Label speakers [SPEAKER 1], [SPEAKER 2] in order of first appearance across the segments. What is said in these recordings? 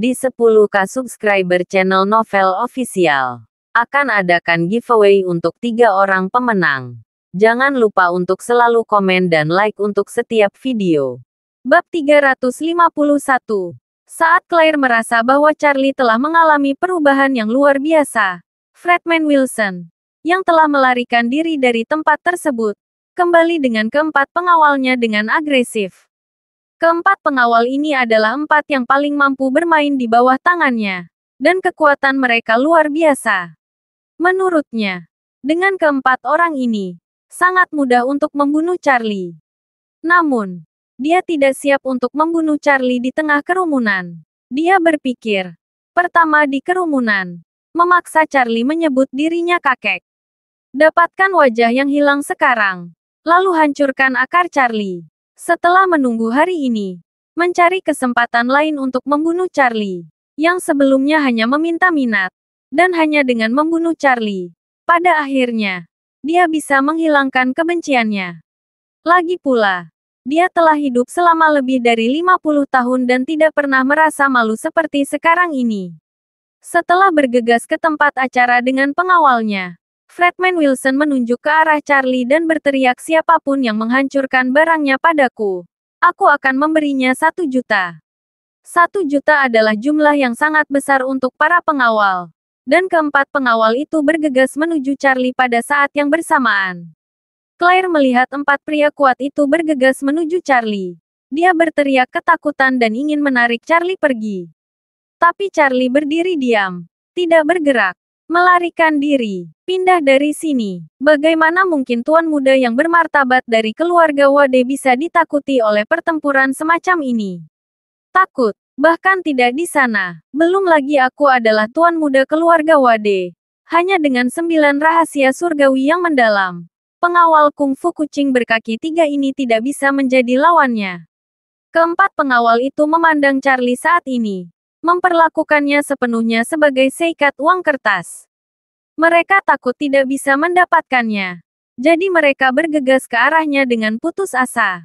[SPEAKER 1] Di 10K subscriber channel Novel Official, akan adakan giveaway untuk 3 orang pemenang. Jangan lupa untuk selalu komen dan like untuk setiap video. Bab 351. Saat Claire merasa bahwa Charlie telah mengalami perubahan yang luar biasa, Fredman Wilson, yang telah melarikan diri dari tempat tersebut, kembali dengan keempat pengawalnya dengan agresif. Keempat pengawal ini adalah 4 yang paling mampu bermain di bawah tangannya, dan kekuatan mereka luar biasa. Menurutnya, dengan keempat orang ini, sangat mudah untuk membunuh Charlie. Namun, dia tidak siap untuk membunuh Charlie di tengah kerumunan. Dia berpikir, pertama di kerumunan, memaksa Charlie menyebut dirinya kakek. Dapatkan wajah yang hilang sekarang, lalu hancurkan akar Charlie. Setelah menunggu hari ini, mencari kesempatan lain untuk membunuh Charlie, yang sebelumnya hanya meminta minat, dan hanya dengan membunuh Charlie, pada akhirnya, dia bisa menghilangkan kebenciannya. Lagi pula, dia telah hidup selama lebih dari 50 tahun dan tidak pernah merasa malu seperti sekarang ini. Setelah bergegas ke tempat acara dengan pengawalnya, Fredman Wilson menunjuk ke arah Charlie dan berteriak, siapapun yang menghancurkan barangnya padaku, aku akan memberinya 1 juta. 1 juta adalah jumlah yang sangat besar untuk para pengawal. Dan keempat pengawal itu bergegas menuju Charlie pada saat yang bersamaan. Claire melihat 4 pria kuat itu bergegas menuju Charlie. Dia berteriak ketakutan dan ingin menarik Charlie pergi. Tapi Charlie berdiri diam, tidak bergerak. Melarikan diri. Pindah dari sini. Bagaimana mungkin tuan muda yang bermartabat dari keluarga Wade bisa ditakuti oleh pertempuran semacam ini? Takut. Bahkan tidak di sana. Belum lagi aku adalah tuan muda keluarga Wade. Hanya dengan 9 rahasia surgawi yang mendalam, pengawal kungfu kucing berkaki 3 ini tidak bisa menjadi lawannya. Keempat pengawal itu memandang Charlie saat ini, memperlakukannya sepenuhnya sebagai seikat uang kertas. Mereka takut tidak bisa mendapatkannya. Jadi mereka bergegas ke arahnya dengan putus asa.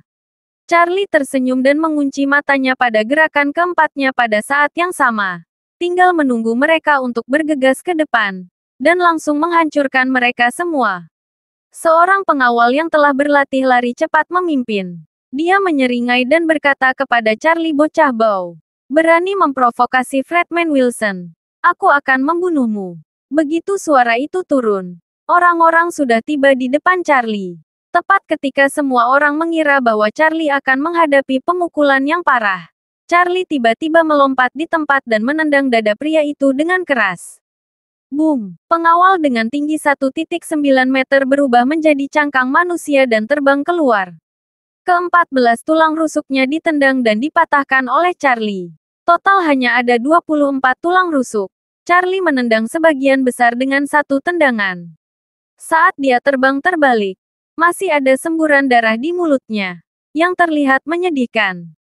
[SPEAKER 1] Charlie tersenyum dan mengunci matanya pada gerakan keempatnya pada saat yang sama. Tinggal menunggu mereka untuk bergegas ke depan, dan langsung menghancurkan mereka semua. Seorang pengawal yang telah berlatih lari cepat memimpin. Dia menyeringai dan berkata kepada Charlie, bocah bau, berani memprovokasi Fredman Wilson. Aku akan membunuhmu. Begitu suara itu turun, orang-orang sudah tiba di depan Charlie. Tepat ketika semua orang mengira bahwa Charlie akan menghadapi pemukulan yang parah, Charlie tiba-tiba melompat di tempat dan menendang dada pria itu dengan keras. Boom! Pengawal dengan tinggi 1,9 meter berubah menjadi cangkang manusia dan terbang keluar. Ke-14 tulang rusuknya ditendang dan dipatahkan oleh Charlie. Total hanya ada 24 tulang rusuk. Charlie menendang sebagian besar dengan 1 tendangan. Saat dia terbang terbalik, masih ada semburan darah di mulutnya, yang terlihat menyedihkan.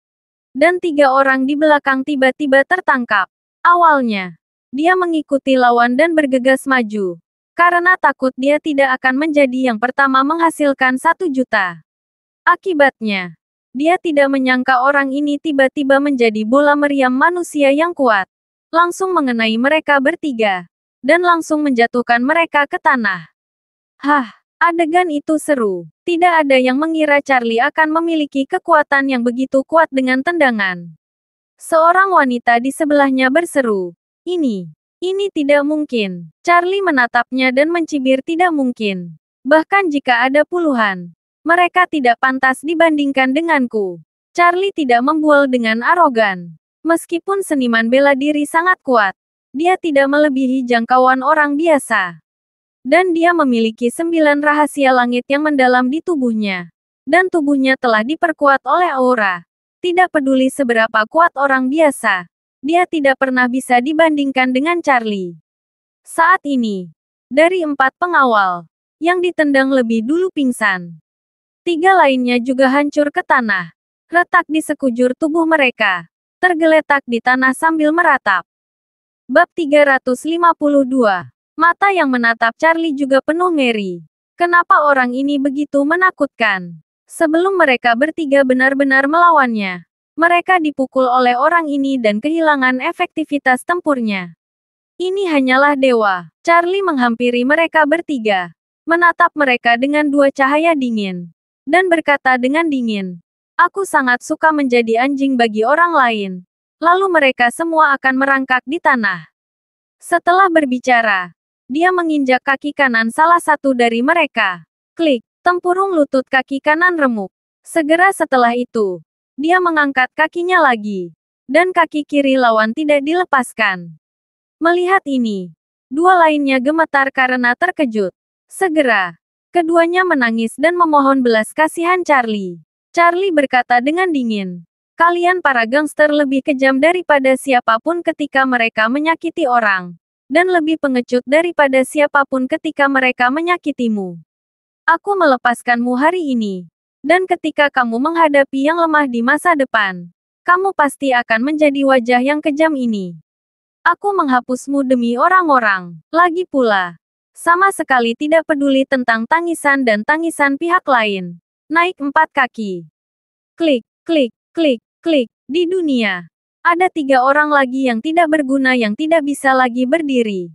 [SPEAKER 1] Dan 3 orang di belakang tiba-tiba tertangkap. Awalnya, dia mengikuti lawan dan bergegas maju, karena takut dia tidak akan menjadi yang pertama menghasilkan 1 juta. Akibatnya, dia tidak menyangka orang ini tiba-tiba menjadi bola meriam manusia yang kuat. Langsung mengenai mereka bertiga, dan langsung menjatuhkan mereka ke tanah. Hah, adegan itu seru. Tidak ada yang mengira Charlie akan memiliki kekuatan yang begitu kuat dengan tendangan. Seorang wanita di sebelahnya berseru, ini tidak mungkin. Charlie menatapnya dan mencibir, tidak mungkin. Bahkan jika ada puluhan, mereka tidak pantas dibandingkan denganku. Charlie tidak membual dengan arogan. Meskipun seniman bela diri sangat kuat, dia tidak melebihi jangkauan orang biasa. Dan dia memiliki 9 rahasia langit yang mendalam di tubuhnya. Dan tubuhnya telah diperkuat oleh aura. Tidak peduli seberapa kuat orang biasa, dia tidak pernah bisa dibandingkan dengan Charlie. Saat ini, dari 4 pengawal, yang ditendang lebih dulu pingsan. 3 lainnya juga hancur ke tanah. Retak di sekujur tubuh mereka. Tergeletak di tanah sambil meratap. Bab 352. Mata yang menatap Charlie juga penuh ngeri. Kenapa orang ini begitu menakutkan? Sebelum mereka bertiga benar-benar melawannya, Mereka dipukul oleh orang ini dan kehilangan efektivitas tempurnya. Ini hanyalah dewa. Charlie menghampiri mereka bertiga, menatap mereka dengan dua cahaya dingin, dan berkata dengan dingin, "Aku sangat suka menjadi anjing bagi orang lain." Lalu mereka semua akan merangkak di tanah. Setelah berbicara, dia menginjak kaki kanan salah satu dari mereka. Klik, tempurung lutut kaki kanan remuk. Segera setelah itu, dia mengangkat kakinya lagi, dan kaki kiri lawan tidak dilepaskan. Melihat ini, dua lainnya gemetar karena terkejut. Segera, keduanya menangis dan memohon belas kasihan Charlie. Charlie berkata dengan dingin, "Kalian para gangster lebih kejam daripada siapapun ketika mereka menyakiti orang, dan lebih pengecut daripada siapapun ketika mereka menyakitimu. Aku melepaskanmu hari ini, dan ketika kamu menghadapi yang lemah di masa depan, kamu pasti akan menjadi wajah yang kejam ini. Aku menghapusmu demi orang-orang. Lagi pula, sama sekali tidak peduli tentang tangisan dan tangisan pihak lain. Naik 4 kaki. Klik, klik, klik, klik. Di dunia, ada 3 orang lagi yang tidak berguna yang tidak bisa lagi berdiri.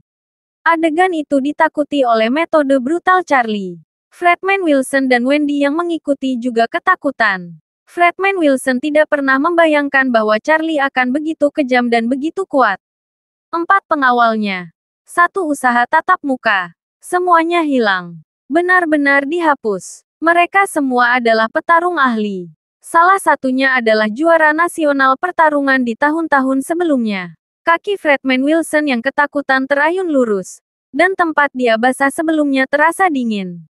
[SPEAKER 1] Adegan itu ditakuti oleh metode brutal Charlie. Fredman Wilson dan Wendy yang mengikuti juga ketakutan. Fredman Wilson tidak pernah membayangkan bahwa Charlie akan begitu kejam dan begitu kuat. 4 pengawalnya. 1 usaha tatap muka. Semuanya hilang. Benar-benar dihapus. Mereka semua adalah petarung ahli. Salah satunya adalah juara nasional pertarungan di tahun-tahun sebelumnya. Kaki Fredman Wilson yang ketakutan terayun lurus, dan tempat dia basah sebelumnya terasa dingin.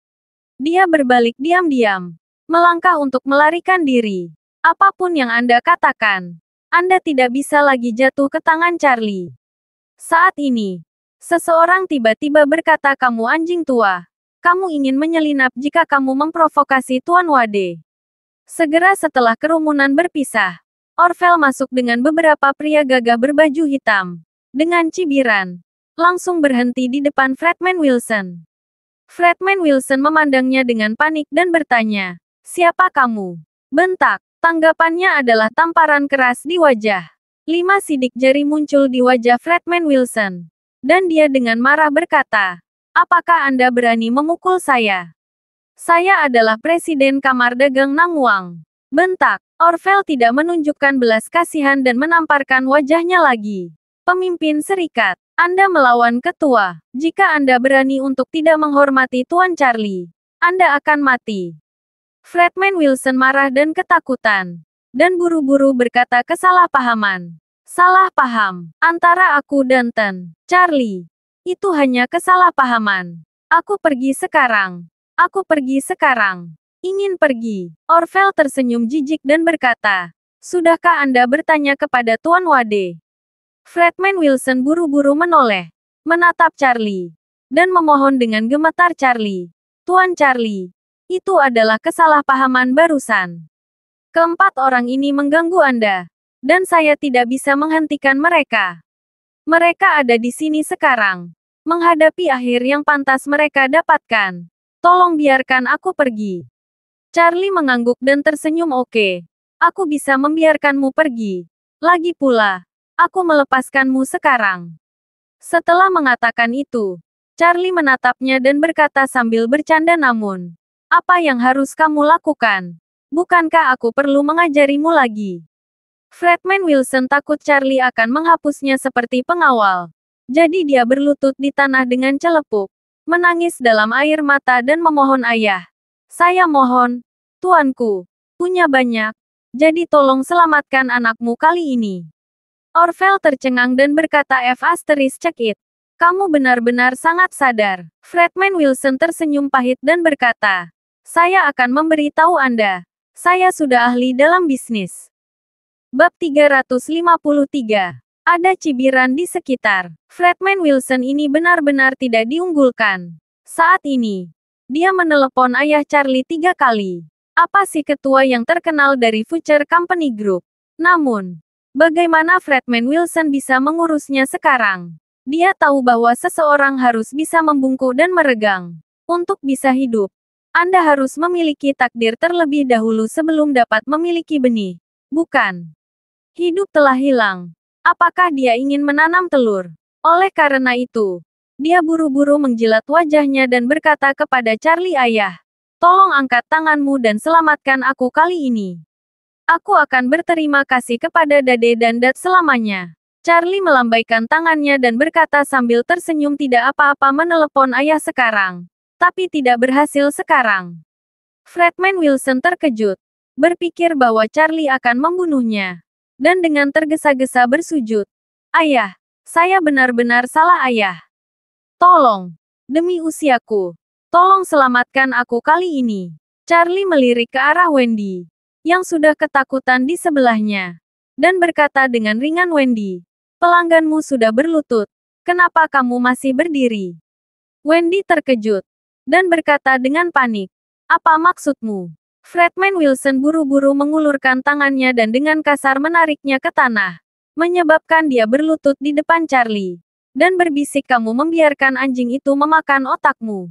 [SPEAKER 1] Dia berbalik diam-diam, melangkah untuk melarikan diri. Apapun yang Anda katakan, Anda tidak bisa lagi jatuh ke tangan Charlie. Saat ini, seseorang tiba-tiba berkata, "Kamu anjing tua. Kamu ingin menyelinap jika kamu memprovokasi Tuan Wade." Segera setelah kerumunan berpisah, Orvel masuk dengan beberapa pria gagah berbaju hitam. Dengan cibiran, langsung berhenti di depan Fredman Wilson. Fredman Wilson memandangnya dengan panik dan bertanya, "Siapa kamu?" Bentak. Tanggapannya adalah tamparan keras di wajah. 5 sidik jari muncul di wajah Fredman Wilson. Dan dia dengan marah berkata, "Apakah Anda berani memukul saya? Saya adalah Presiden Kamar Dagang Nangwang." Bentak. Orvel tidak menunjukkan belas kasihan dan menamparkan wajahnya lagi. "Pemimpin serikat, Anda melawan ketua. Jika Anda berani untuk tidak menghormati Tuan Charlie, Anda akan mati." Fredman Wilson marah dan ketakutan. Dan buru-buru berkata, "Kesalahpahaman. Salah paham. Antara aku dan Charlie. Itu hanya kesalahpahaman. Aku pergi sekarang. Aku pergi sekarang." "Ingin pergi?" Orvel tersenyum jijik dan berkata, "Sudahkah Anda bertanya kepada Tuan Wade?" Fredman Wilson buru-buru menoleh, menatap Charlie, dan memohon dengan gemetar, "Charlie. Tuan Charlie. Itu adalah kesalahpahaman barusan. Keempat orang ini mengganggu Anda, dan saya tidak bisa menghentikan mereka. Mereka ada di sini sekarang, menghadapi akhir yang pantas mereka dapatkan. Tolong biarkan aku pergi." Charlie mengangguk dan tersenyum. "Oke. Aku bisa membiarkanmu pergi. Lagi pula, aku melepaskanmu sekarang." Setelah mengatakan itu, Charlie menatapnya dan berkata sambil bercanda, "Namun, apa yang harus kamu lakukan? Bukankah aku perlu mengajarimu lagi?" Fredman Wilson takut Charlie akan menghapusnya seperti pengawal. Jadi dia berlutut di tanah dengan celepuk, menangis dalam air mata dan memohon, "Ayah. Saya mohon, Tuanku. Punya banyak. Jadi tolong selamatkan anakmu kali ini." Orvel tercengang dan berkata, "Check it. Kamu benar-benar sangat sadar." Fredman Wilson tersenyum pahit dan berkata, "Saya akan memberitahu Anda. Saya sudah ahli dalam bisnis." Bab 353. Ada cibiran di sekitar. Fredman Wilson ini benar-benar tidak diunggulkan. Saat ini, dia menelepon ayah Charlie 3 kali. Apa sih ketua yang terkenal dari Future Company Group? Namun, bagaimana Fredman Wilson bisa mengurusnya sekarang? Dia tahu bahwa seseorang harus bisa membungkuk dan meregang. Untuk bisa hidup, Anda harus memiliki takdir terlebih dahulu sebelum dapat memiliki benih. Bukan? Hidup telah hilang. Apakah dia ingin menanam telur? Oleh karena itu, dia buru-buru menjilat wajahnya dan berkata kepada Charlie, "Ayah, tolong angkat tanganmu dan selamatkan aku kali ini. Aku akan berterima kasih kepada Dade dan Dad selamanya." Charlie melambaikan tangannya dan berkata sambil tersenyum, "Tidak apa-apa, menelepon ayah sekarang. Tapi tidak berhasil sekarang." Fredman Wilson terkejut, berpikir bahwa Charlie akan membunuhnya. Dan dengan tergesa-gesa bersujud, "Ayah, saya benar-benar salah ayah. Tolong, demi usiaku, tolong selamatkan aku kali ini." Charlie melirik ke arah Wendy, yang sudah ketakutan di sebelahnya, dan berkata dengan ringan, "Wendy, pelangganmu sudah berlutut. Kenapa kamu masih berdiri?" Wendy terkejut, dan berkata dengan panik, "Apa maksudmu?" Fredman Wilson buru-buru mengulurkan tangannya dan dengan kasar menariknya ke tanah, menyebabkan dia berlutut di depan Charlie, dan berbisik, "Kamu membiarkan anjing itu memakan otakmu.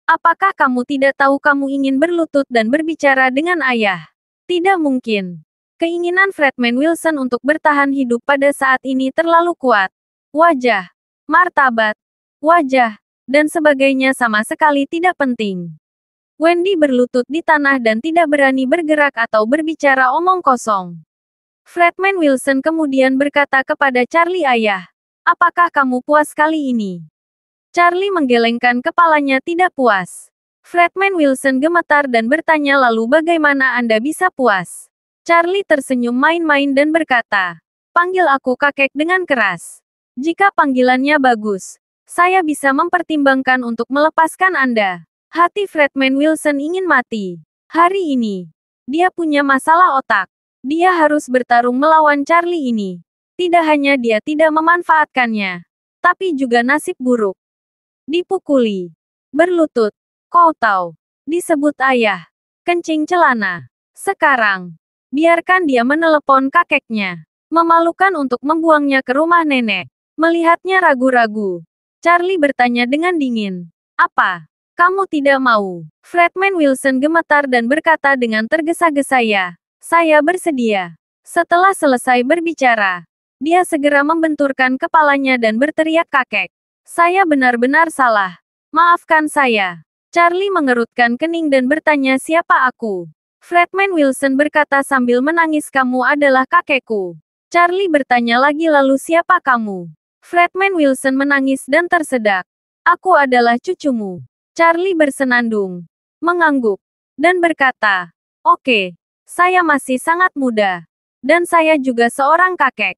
[SPEAKER 1] Apakah kamu tidak tahu kamu ingin berlutut dan berbicara dengan ayah?" Tidak mungkin. Keinginan Fredman Wilson untuk bertahan hidup pada saat ini terlalu kuat. Wajah, martabat, wajah, dan sebagainya sama sekali tidak penting. Wendy berlutut di tanah dan tidak berani bergerak atau berbicara omong kosong. Fredman Wilson kemudian berkata kepada Charlie, "Ayah, apakah kamu puas kali ini?" Charlie menggelengkan kepalanya, tidak puas. Fredman Wilson gemetar dan bertanya, "Lalu bagaimana Anda bisa puas?" Charlie tersenyum main-main dan berkata, "Panggil aku kakek dengan keras. Jika panggilannya bagus, saya bisa mempertimbangkan untuk melepaskan Anda." Hati Fredman Wilson ingin mati. Hari ini, dia punya masalah otak. Dia harus bertarung melawan Charlie ini. Tidak hanya dia tidak memanfaatkannya, tapi juga nasib buruk. Dipukuli, berlutut, kau tahu, disebut ayah, kencing celana. Sekarang, biarkan dia menelepon kakeknya. Memalukan untuk membuangnya ke rumah nenek. Melihatnya ragu-ragu, Charlie bertanya dengan dingin, "Apa? Kamu tidak mau?" Fredman Wilson gemetar dan berkata dengan tergesa-gesa, "Ya, saya bersedia." Setelah selesai berbicara, dia segera membenturkan kepalanya dan berteriak, "Kakek, saya benar-benar salah. Maafkan saya." Charlie mengerutkan kening dan bertanya, "Siapa aku?" Fredman Wilson berkata sambil menangis, "Kamu adalah kakekku." Charlie bertanya lagi, "Lalu siapa kamu?" Fredman Wilson menangis dan tersedak. "Aku adalah cucumu." Charlie bersenandung, mengangguk, dan berkata, "Oke, saya masih sangat muda. Dan saya juga seorang kakek.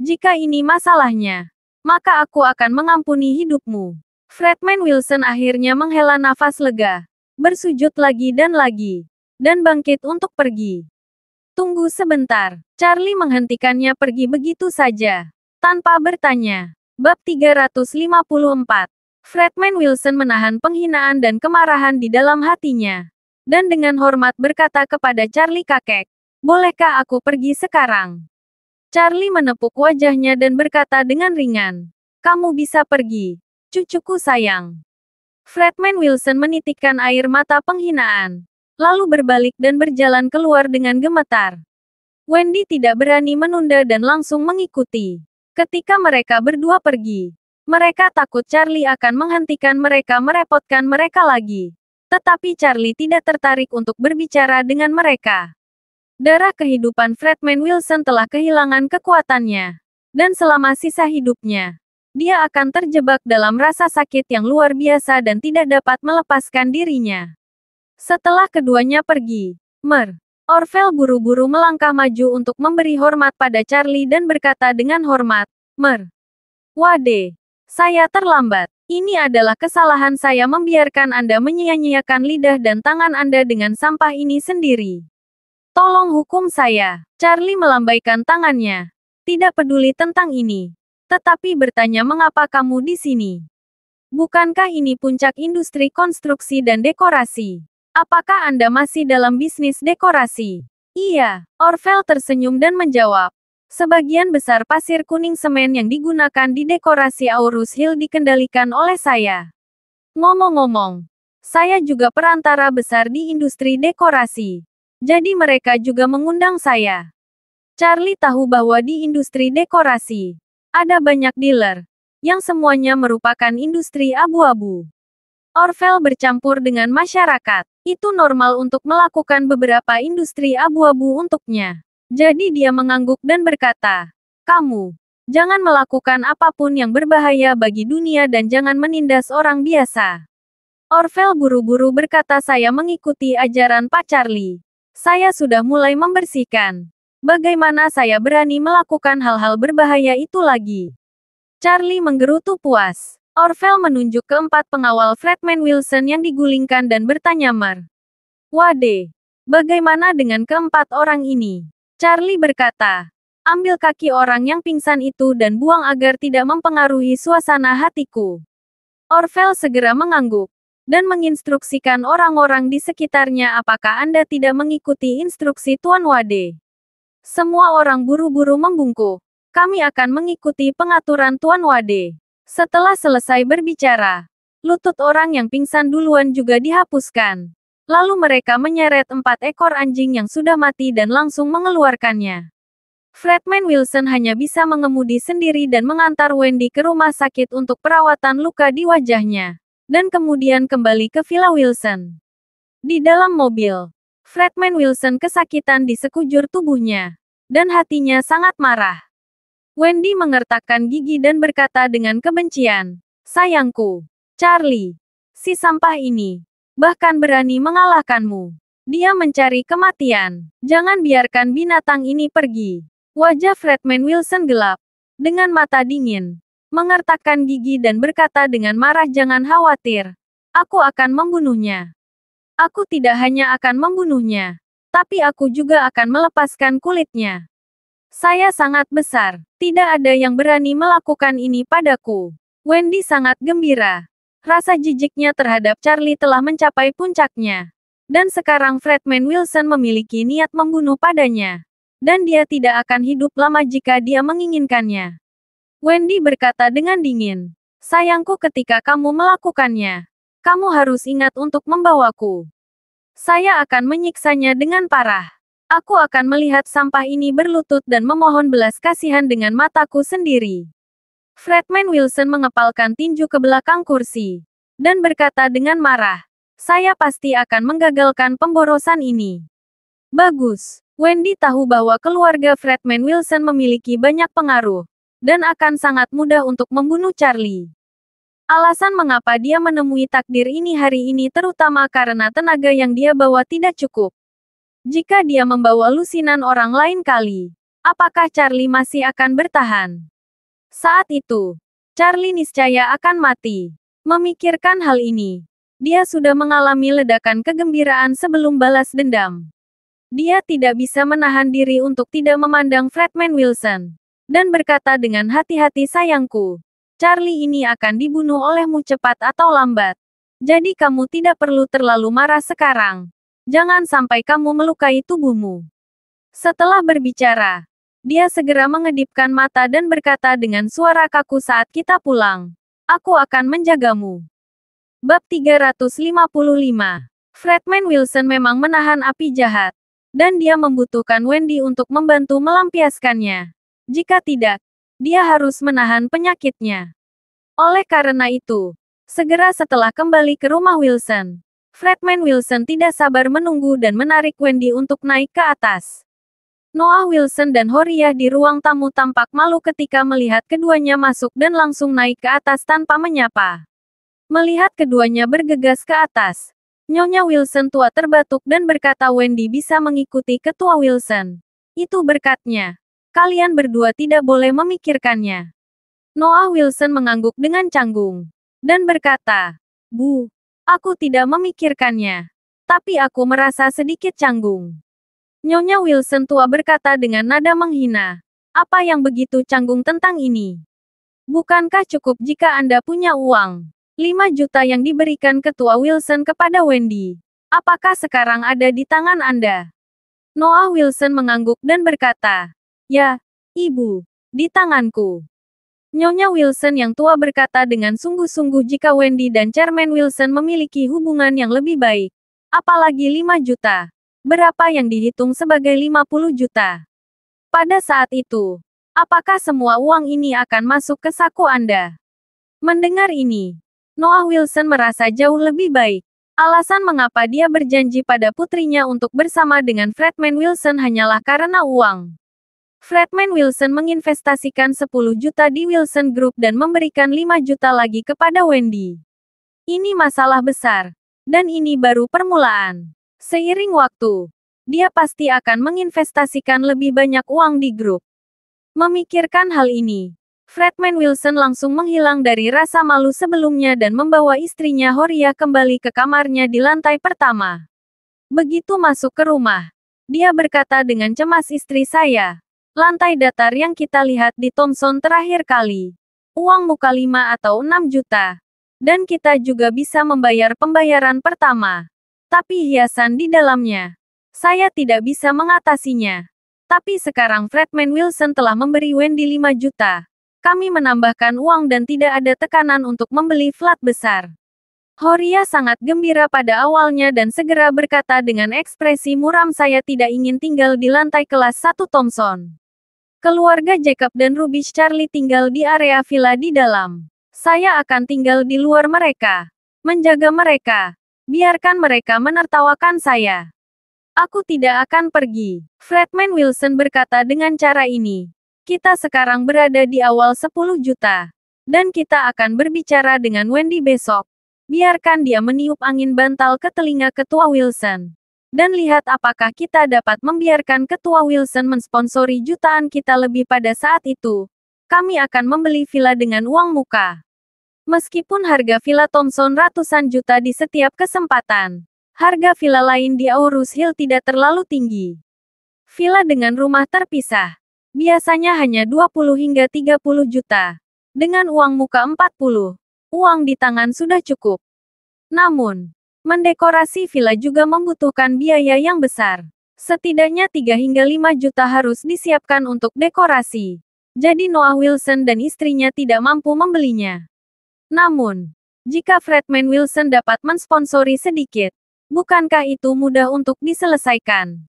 [SPEAKER 1] Jika ini masalahnya, maka aku akan mengampuni hidupmu." Fredman Wilson akhirnya menghela nafas lega, bersujud lagi, dan bangkit untuk pergi. "Tunggu sebentar." Charlie menghentikannya pergi begitu saja, tanpa bertanya. Bab 354. Fredman Wilson menahan penghinaan dan kemarahan di dalam hatinya. Dan dengan hormat berkata kepada Charlie, "Kakek, bolehkah aku pergi sekarang?" Charlie menepuk wajahnya dan berkata dengan ringan, "Kamu bisa pergi, cucuku sayang." Fredman Wilson menitikkan air mata penghinaan, lalu berbalik dan berjalan keluar dengan gemetar. Wendy tidak berani menunda dan langsung mengikuti. Ketika mereka berdua pergi, mereka takut Charlie akan menghentikan mereka, merepotkan mereka lagi. Tetapi Charlie tidak tertarik untuk berbicara dengan mereka. Darah kehidupan Fredman Wilson telah kehilangan kekuatannya. Dan selama sisa hidupnya, dia akan terjebak dalam rasa sakit yang luar biasa dan tidak dapat melepaskan dirinya. Setelah keduanya pergi, Orville buru-buru melangkah maju untuk memberi hormat pada Charlie dan berkata dengan hormat, "Wade, saya terlambat. Ini adalah kesalahan saya membiarkan Anda menyia-nyiakan lidah dan tangan Anda dengan sampah ini sendiri. Tolong hukum saya." Charlie melambaikan tangannya, tidak peduli tentang ini, tetapi bertanya, "Mengapa kamu di sini? Bukankah ini puncak industri konstruksi dan dekorasi? Apakah Anda masih dalam bisnis dekorasi?" "Iya." Orville tersenyum dan menjawab. "Sebagian besar pasir kuning semen yang digunakan di dekorasi Aurus Hill dikendalikan oleh saya. Ngomong-ngomong, saya juga perantara besar di industri dekorasi. Jadi mereka juga mengundang saya." Charlie tahu bahwa di industri dekorasi, ada banyak dealer, yang semuanya merupakan industri abu-abu. Orvel bercampur dengan masyarakat. Itu normal untuk melakukan beberapa industri abu-abu untuknya. Jadi dia mengangguk dan berkata, "Kamu, jangan melakukan apapun yang berbahaya bagi dunia dan jangan menindas orang biasa." Orvel buru-buru berkata, "Saya mengikuti ajaran Pak Charlie. Saya sudah mulai membersihkan. Bagaimana saya berani melakukan hal-hal berbahaya itu lagi?" Charlie menggerutu puas. Orvel menunjuk ke 4 pengawal Fredman Wilson yang digulingkan dan bertanya, "Wade, bagaimana dengan keempat orang ini?" Charlie berkata, "Ambil kaki orang yang pingsan itu dan buang agar tidak mempengaruhi suasana hatiku." Orvel segera mengangguk dan menginstruksikan orang-orang di sekitarnya, "Apakah Anda tidak mengikuti instruksi Tuan Wade?" Semua orang buru-buru membungkuk. "Kami akan mengikuti pengaturan Tuan Wade." Setelah selesai berbicara, lutut orang yang pingsan duluan juga dihapuskan. Lalu mereka menyeret 4 ekor anjing yang sudah mati dan langsung mengeluarkannya. Fredman Wilson hanya bisa mengemudi sendiri dan mengantar Wendy ke rumah sakit untuk perawatan luka di wajahnya, dan kemudian kembali ke Villa Wilson. Di dalam mobil, Fredman Wilson kesakitan di sekujur tubuhnya, dan hatinya sangat marah. Wendy mengertakkan gigi dan berkata dengan kebencian, "Sayangku, Charlie, si sampah ini, bahkan berani mengalahkanmu. Dia mencari kematian. Jangan biarkan binatang ini pergi." Wajah Fredman Wilson gelap, dengan mata dingin, mengertakkan gigi dan berkata dengan marah, "Jangan khawatir, aku akan membunuhnya. Aku tidak hanya akan membunuhnya, tapi aku juga akan melepaskan kulitnya. Saya sangat besar, tidak ada yang berani melakukan ini padaku." Wendy sangat gembira. Rasa jijiknya terhadap Charlie telah mencapai puncaknya. Dan sekarang Fredman Wilson memiliki niat membunuh padanya. Dan dia tidak akan hidup lama jika dia menginginkannya. Wendy berkata dengan dingin, "Sayangku, ketika kamu melakukannya, kamu harus ingat untuk membawaku. Saya akan menyiksanya dengan parah. Aku akan melihat sampah ini berlutut dan memohon belas kasihan dengan mataku sendiri." Fredman Wilson mengepalkan tinju ke belakang kursi, dan berkata dengan marah, "Saya pasti akan menggagalkan pemborosan ini." Bagus. Wendy tahu bahwa keluarga Fredman Wilson memiliki banyak pengaruh, dan akan sangat mudah untuk membunuh Charlie. Alasan mengapa dia menemui takdir ini hari ini terutama karena tenaga yang dia bawa tidak cukup. Jika dia membawa lusinan orang lain kali, apakah Charlie masih akan bertahan? Saat itu, Charlie niscaya akan mati. Memikirkan hal ini, dia sudah mengalami ledakan kegembiraan sebelum balas dendam. Dia tidak bisa menahan diri untuk tidak memandang Fredman Wilson, dan berkata dengan hati-hati, "Sayangku, Charlie ini akan dibunuh olehmu cepat atau lambat. Jadi kamu tidak perlu terlalu marah sekarang. Jangan sampai kamu melukai tubuhmu." Setelah berbicara, dia segera mengedipkan mata dan berkata dengan suara kaku, "Saat kita pulang, aku akan menjagamu." Bab 355. Fredman Wilson memang menahan api jahat, dan dia membutuhkan Wendy untuk membantu melampiaskannya. Jika tidak, dia harus menahan penyakitnya. Oleh karena itu, segera setelah kembali ke rumah Wilson, Fredman Wilson tidak sabar menunggu dan menarik Wendy untuk naik ke atas. Noah Wilson dan Horiah di ruang tamu tampak malu ketika melihat keduanya masuk dan langsung naik ke atas tanpa menyapa. Melihat keduanya bergegas ke atas, Nyonya Wilson tua terbatuk dan berkata, "Wendy bisa mengikuti ketua Wilson. Itu berkatnya. Kalian berdua tidak boleh memikirkannya." Noah Wilson mengangguk dengan canggung, dan berkata, "Bu, aku tidak memikirkannya. Tapi aku merasa sedikit canggung." Nyonya Wilson tua berkata dengan nada menghina, "Apa yang begitu canggung tentang ini? Bukankah cukup jika Anda punya uang 5 juta yang diberikan ketua Wilson kepada Wendy? Apakah sekarang ada di tangan Anda?" Noah Wilson mengangguk dan berkata, "Ya, Ibu, di tanganku." Nyonya Wilson yang tua berkata dengan sungguh-sungguh, "Jika Wendy dan Chairman Wilson memiliki hubungan yang lebih baik, apalagi 5 juta. Berapa yang dihitung sebagai 50 juta? Pada saat itu, apakah semua uang ini akan masuk ke saku Anda? Mendengar ini, Noah Wilson merasa jauh lebih baik. Alasan mengapa dia berjanji pada putrinya untuk bersama dengan Fredman Wilson hanyalah karena uang. Fredman Wilson menginvestasikan 10 juta di Wilson Group dan memberikan 5 juta lagi kepada Wendy. Ini masalah besar. Dan ini baru permulaan. Seiring waktu, dia pasti akan menginvestasikan lebih banyak uang di grup. Memikirkan hal ini, Fredman Wilson langsung menghilang dari rasa malu sebelumnya dan membawa istrinya Horia kembali ke kamarnya di lantai pertama. Begitu masuk ke rumah, dia berkata dengan cemas, "Istri saya, lantai datar yang kita lihat di Thomson terakhir kali. Uang muka 5 atau 6 juta. Dan kita juga bisa membayar pembayaran pertama. Tapi hiasan di dalamnya. Saya tidak bisa mengatasinya. Tapi sekarang Fredman Wilson telah memberi Wendy 5 juta. Kami menambahkan uang dan tidak ada tekanan untuk membeli flat besar." Horia sangat gembira pada awalnya dan segera berkata dengan ekspresi muram, "Saya tidak ingin tinggal di lantai kelas 1 Thomson. Keluarga Jacob dan Rubish Charlie tinggal di area villa di dalam. Saya akan tinggal di luar mereka. Menjaga mereka. Biarkan mereka menertawakan saya. Aku tidak akan pergi." Fredman Wilson berkata dengan cara ini. "Kita sekarang berada di awal 10 juta. Dan kita akan berbicara dengan Wendy besok. Biarkan dia meniup angin bantal ke telinga Ketua Wilson. Dan lihat apakah kita dapat membiarkan Ketua Wilson mensponsori jutaan kita lebih pada saat itu. Kami akan membeli villa dengan uang muka." Meskipun harga villa Thomson ratusan juta di setiap kesempatan, harga villa lain di Aurus Hill tidak terlalu tinggi. Villa dengan rumah terpisah biasanya hanya 20 hingga 30 juta. Dengan uang muka 40, uang di tangan sudah cukup. Namun, mendekorasi villa juga membutuhkan biaya yang besar. Setidaknya 3 hingga 5 juta harus disiapkan untuk dekorasi. Jadi Noah Wilson dan istrinya tidak mampu membelinya. Namun, jika Fredman Wilson dapat mensponsori sedikit, bukankah itu mudah untuk diselesaikan?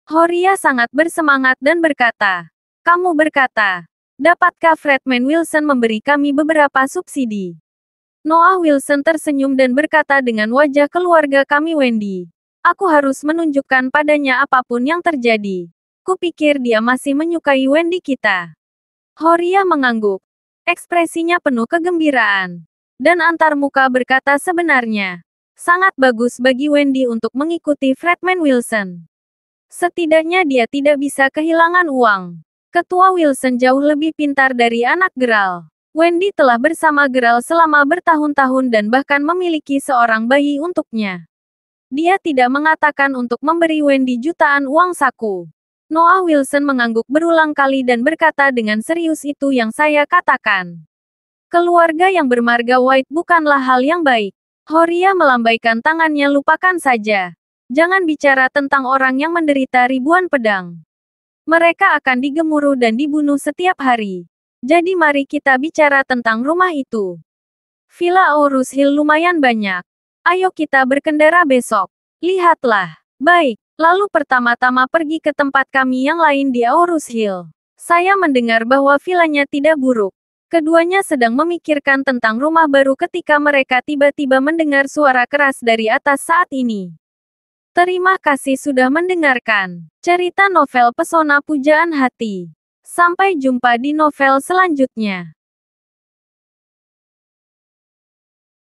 [SPEAKER 1] Horia sangat bersemangat dan berkata, "Kamu berkata, dapatkah Fredman Wilson memberi kami beberapa subsidi?" Noah Wilson tersenyum dan berkata dengan wajah keluarga kami, "Wendy. Aku harus menunjukkan padanya apapun yang terjadi. Kupikir dia masih menyukai Wendy kita." Horia mengangguk. Ekspresinya penuh kegembiraan. Dan antar muka berkata, "Sebenarnya, sangat bagus bagi Wendy untuk mengikuti Fredman Wilson. Setidaknya dia tidak bisa kehilangan uang." Ketua Wilson jauh lebih pintar dari anak Geral. Wendy telah bersama Geral selama bertahun-tahun dan bahkan memiliki seorang bayi untuknya. Dia tidak mengatakan untuk memberi Wendy jutaan uang saku. Noah Wilson mengangguk berulang kali dan berkata dengan serius, "Itu yang saya katakan. Keluarga yang bermarga White bukanlah hal yang baik." Horia melambaikan tangannya, "Lupakan saja. Jangan bicara tentang orang yang menderita ribuan pedang. Mereka akan digemuruh dan dibunuh setiap hari. Jadi mari kita bicara tentang rumah itu. Villa Aurus Hill lumayan banyak. Ayo kita berkendara besok. Lihatlah. Baik. Lalu pertama-tama pergi ke tempat kami yang lain di Aurus Hill. Saya mendengar bahwa villanya tidak buruk." Keduanya sedang memikirkan tentang rumah baru ketika mereka tiba-tiba mendengar suara keras dari atas saat ini. Terima kasih sudah mendengarkan cerita novel Pesona Pujaan Hati. Sampai jumpa di novel selanjutnya.